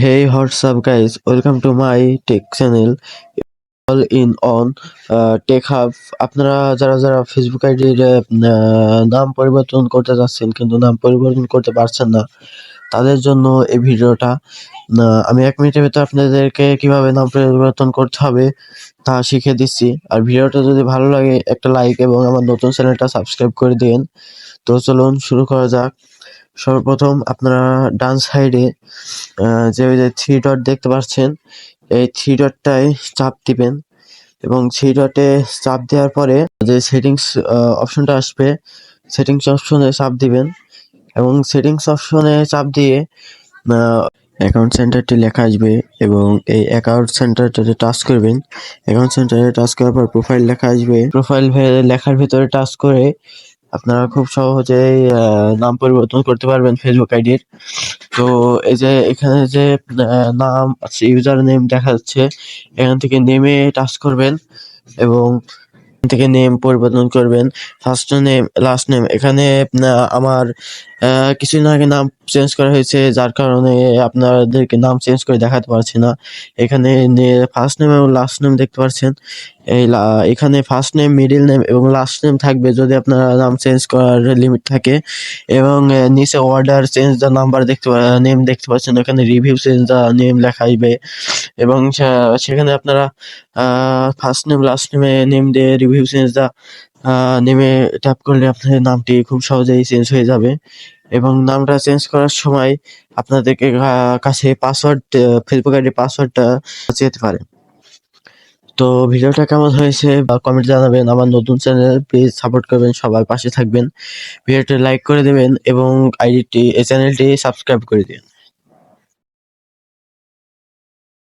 Hey, what's up, guys? Welcome to my tech channel. All in on Tech Hub. আপনারা যারা Facebook আইডির নাম পরিবর্তন করতে যাচ্ছেন কিন্তু নাম পরিবর্তন করতে পারছেন না, তাদের জন্য এই ভিডিওটা। আমি 1 মিনিটের ভেতর আপনাদেরকে কিভাবে নাম পরিবর্তন করতে হবে তা শিখিয়ে দিচ্ছি। আর ভিডিওটা যদি ভালো লাগে একটা লাইক এবং আমার নতুন চ্যানেলটা সাবস্ক্রাইব করে দিন। তো চলুন শুরু করা যাক। সর্বপ্রথম আপনারা ডান সাইডে ওই যে 3 ডট দেখতে পাচ্ছেন, এই 3 ডটটায় চাপ দিবেন এবং 3 ডটে চাপ দেওয়ার পরে যে সেটিংস অপশনটা আসবে, সেটিংস অপশনে চাপ দিবেন এবং সেটিংস অপশনে চাপ দিয়ে অ্যাকাউন্ট সেন্টারটি লেখা আসবে এবং এই অ্যাকাউন্ট সেন্টারটাতে টাচ করবেন। অ্যাকাউন্ট সেন্টারে টাচ করার পর প্রোফাইল লেখা আসবে। প্রোফাইল লেখার ভিতরে টাচ করে আপনারা খুব সহজেই নাম পরিবর্তন করতে পারবেন ফেসবুক আইডির। তো এই যে এখানে যে নাম আছে, ইউজার নেম দেখা যাচ্ছে, এখান থেকে নেমে টাচ করবেন এবং এখান থেকে নেম পরিবর্তন করবেন। First name, last name. এখানে আমার কিছুদিন আগে নাম চেঞ্জ করা হয়েছে, যার কারণে আপনাদেরকে নাম চেঞ্জ করে দেখাতে পারছি না। এখানে ফার্স্ট নেম এবং লাস্ট নেম দেখতে পাচ্ছেন। এখানে ফার্স্ট নেম, মিডল নেম এবং লাস্ট নেম থাকবে যদি আপনার নাম চেঞ্জ করার লিমিট থাকে। এবং নিচে order change the number name দেখতে পাচ্ছেন। এখানে রিভিউ চেঞ্জ দ্য নেম লেখা আসবে এবং সেখানে আপনারা ফার্স্ট নেম, লাস্ট নেম দিয়ে রিভিউ চেঞ্জ দ্য নেমে ট্যাপ করলে আপনার নামটি খুব সহজেই চেঞ্জ হয়ে যাবে। এবং নামটা চেঞ্জ করার সময় আপনাদেরকে কাছে পাসওয়ার্ড, ফেসবুক আইডির পাসওয়ার্ডটা যেতে পারে। তো ভিডিওটা কেমন হয়েছে বা কমেন্ট জানাবেন। আমার নতুন চ্যানেল, প্লিজ সাপোর্ট করবেন, সবার পাশে থাকবেন। ভিডিওটি লাইক করে দেবেন এবং এই চ্যানেলটি সাবস্ক্রাইব করে দিন।